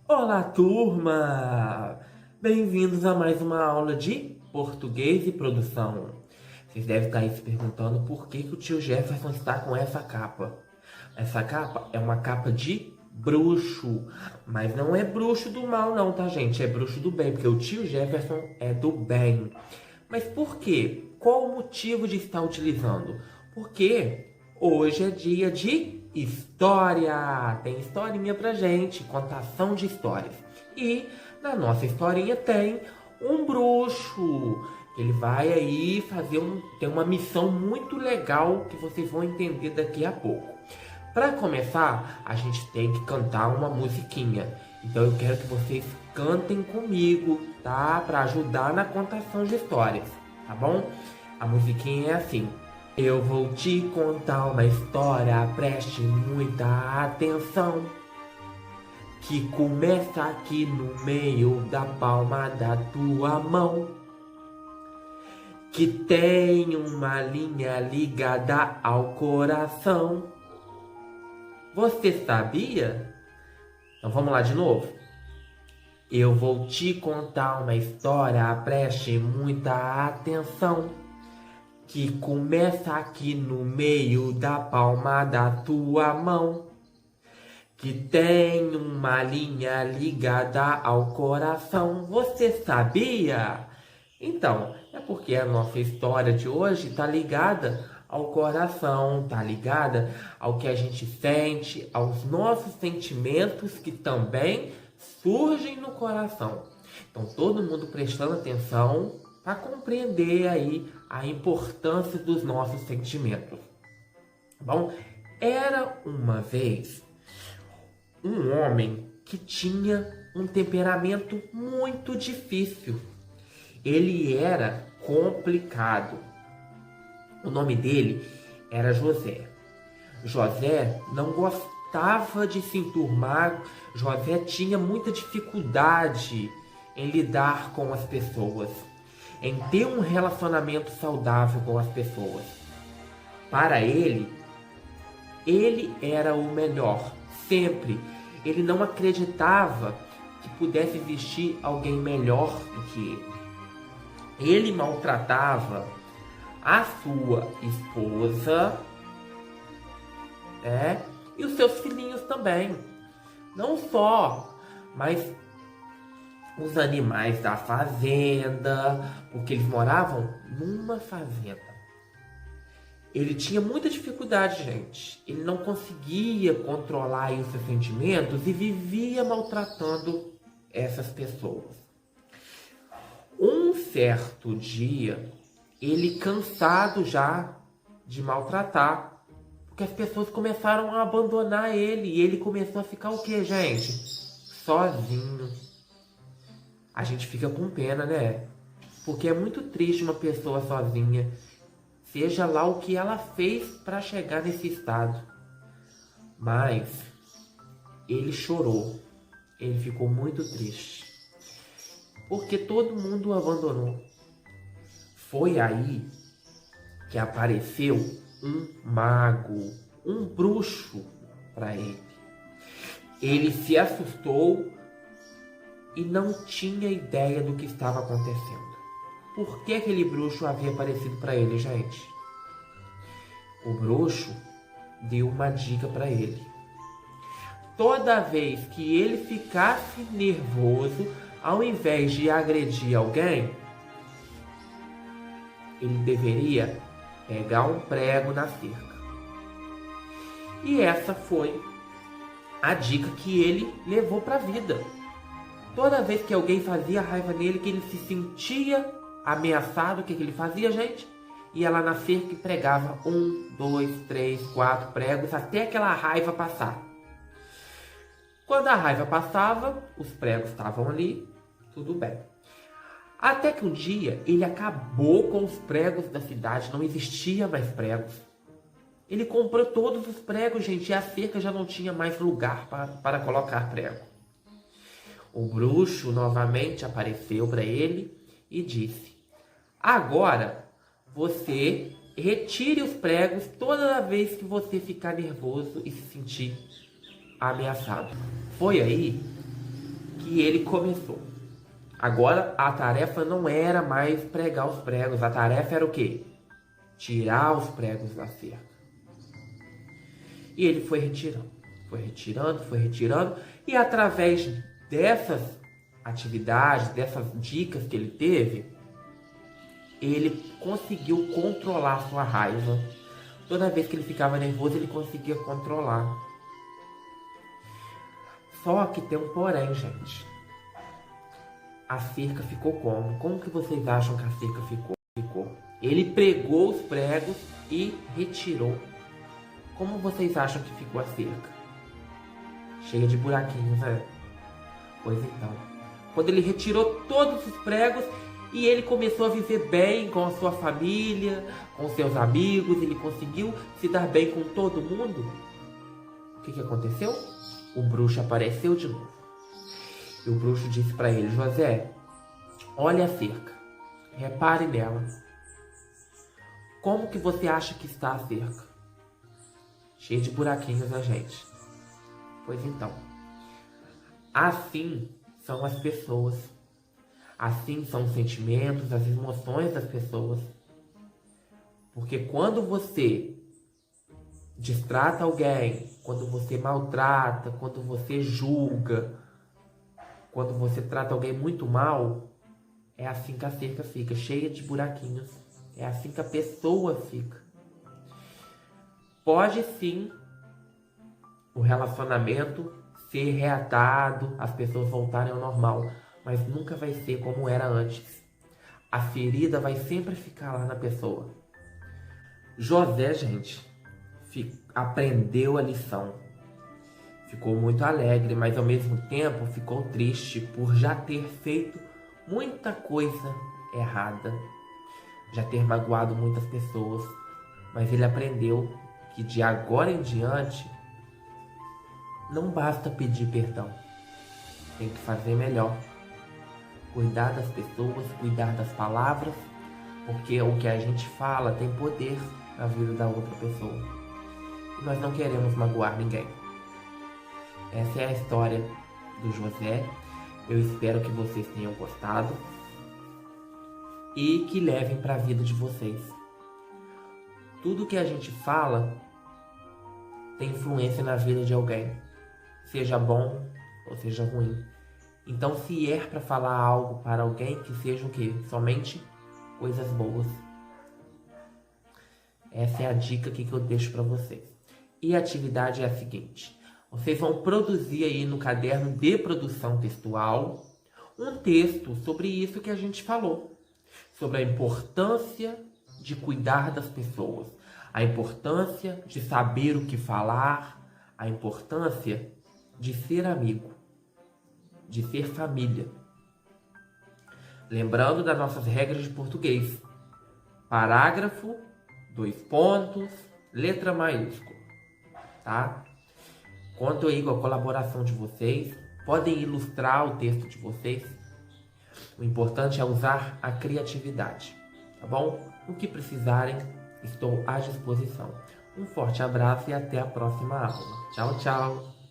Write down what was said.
Olá, turma! Bem-vindos a mais uma aula de português e produção. Vocês devem estar aí se perguntando por que o tio Jefferson está com essa capa. Essa capa é uma capa de bruxo, mas não é bruxo do mal não, tá, gente? É bruxo do bem, porque o tio Jefferson é do bem. Mas por quê? Qual o motivo de estar utilizando? Porque hoje é dia de história. Tem historinha pra gente, contação de histórias. E na nossa historinha tem um bruxo. Ele vai aí tem uma missão muito legal que vocês vão entender daqui a pouco. Para começar, a gente tem que cantar uma musiquinha. Então eu quero que vocês cantem comigo, tá? Para ajudar na contação de histórias, tá bom? A musiquinha é assim: eu vou te contar uma história, preste muita atenção, que começa aqui no meio da palma da tua mão, que tem uma linha ligada ao coração. Você sabia? Então vamos lá de novo. Eu vou te contar uma história, preste muita atenção, que começa aqui no meio da palma da tua mão, que tem uma linha ligada ao coração. Você sabia? Então, é porque a nossa história de hoje está ligada ao coração, está ligada ao que a gente sente, aos nossos sentimentos que também surgem no coração. Então, todo mundo prestando atenção para compreender aí a importância dos nossos sentimentos. Bom, era uma vez um homem que tinha um temperamento muito difícil. Ele era complicado. O nome dele era José. José não gostava de se enturmar. José tinha muita dificuldade em lidar com as pessoas, em ter um relacionamento saudável com as pessoas. Para ele era o melhor, sempre. Ele não acreditava que pudesse existir alguém melhor do que ele. Ele maltratava a sua esposa, e os seus filhinhos também. Não só, mas os animais da fazenda, porque eles moravam numa fazenda. Ele tinha muita dificuldade, gente. Ele não conseguia controlar os seus sentimentos e vivia maltratando essas pessoas. Um certo dia, ele cansado já de maltratar, porque as pessoas começaram a abandonar ele e ele começou a ficar o quê, gente? Sozinho. A gente fica com pena, né? Porque é muito triste uma pessoa sozinha, seja lá o que ela fez para chegar nesse estado. Mas ele chorou, ele ficou muito triste, porque todo mundo o abandonou. Foi aí que apareceu um mago, um bruxo para ele. Ele se assustou e não tinha ideia do que estava acontecendo. Por que aquele bruxo havia aparecido para ele, gente? O bruxo deu uma dica para ele. Toda vez que ele ficasse nervoso, ao invés de agredir alguém, ele deveria pegar um prego na cerca. E essa foi a dica que ele levou para a vida. Toda vez que alguém fazia raiva nele, que ele se sentia ameaçado, o que ele fazia, gente? Ia lá na cerca e pregava 1, 2, 3, 4 pregos até aquela raiva passar. Quando a raiva passava, os pregos estavam ali, tudo bem. Até que um dia ele acabou com os pregos da cidade, não existia mais pregos. Ele comprou todos os pregos, gente, e a cerca já não tinha mais lugar para colocar prego. O bruxo novamente apareceu para ele e disse: agora você retire os pregos toda vez que você ficar nervoso e se sentir ameaçado. Foi aí que ele começou. Agora a tarefa não era mais pregar os pregos, a tarefa era o quê? Tirar os pregos da cerca. E ele foi retirando, e através dessas atividades, dessas dicas que ele teve, ele conseguiu controlar a sua raiva. Toda vez que ele ficava nervoso, ele conseguia controlar. Só que tem um porém, gente. A cerca ficou como? Como que vocês acham que a cerca ficou? Ele pregou os pregos e retirou. Como vocês acham que ficou a cerca? Cheia de buraquinhos, né? Pois então. Quando ele retirou todos os pregos e ele começou a viver bem com a sua família, com seus amigos, ele conseguiu se dar bem com todo mundo, o que aconteceu? O bruxo apareceu de novo. E o bruxo disse para ele: José, olha a cerca, repare nela. Como que você acha que está a cerca? Cheia de buraquinhos, né, gente? Pois então, assim são as pessoas. Assim são os sentimentos, as emoções das pessoas. Porque quando você destrata alguém, quando você maltrata, quando você julga, quando você trata alguém muito mal, é assim que a cerca fica, cheia de buraquinhos. É assim que a pessoa fica. Pode sim o relacionamento ser reatado, as pessoas voltarem ao normal, mas nunca vai ser como era antes. A ferida vai sempre ficar lá na pessoa. José, gente, aprendeu a lição. Ficou muito alegre, mas ao mesmo tempo ficou triste por já ter feito muita coisa errada, já ter magoado muitas pessoas. Mas ele aprendeu que de agora em diante não basta pedir perdão, tem que fazer melhor. Cuidar das pessoas, cuidar das palavras, porque o que a gente fala tem poder na vida da outra pessoa. E nós não queremos magoar ninguém. Essa é a história do José. Eu espero que vocês tenham gostado e que levem para a vida de vocês. Tudo que a gente fala tem influência na vida de alguém, seja bom ou seja ruim. Então, se é para falar algo para alguém, que seja o quê? Somente coisas boas. Essa é a dica que eu deixo para vocês. E a atividade é a seguinte: vocês vão produzir aí no caderno de produção textual um texto sobre isso que a gente falou, sobre a importância de cuidar das pessoas, a importância de saber o que falar, a importância de ser amigo, de ser família. Lembrando das nossas regras de português: parágrafo, 2 pontos, letra maiúscula, tá? Conto aí com a colaboração de vocês, podem ilustrar o texto de vocês. O importante é usar a criatividade, tá bom? O que precisarem, estou à disposição. Um forte abraço e até a próxima aula. Tchau, tchau!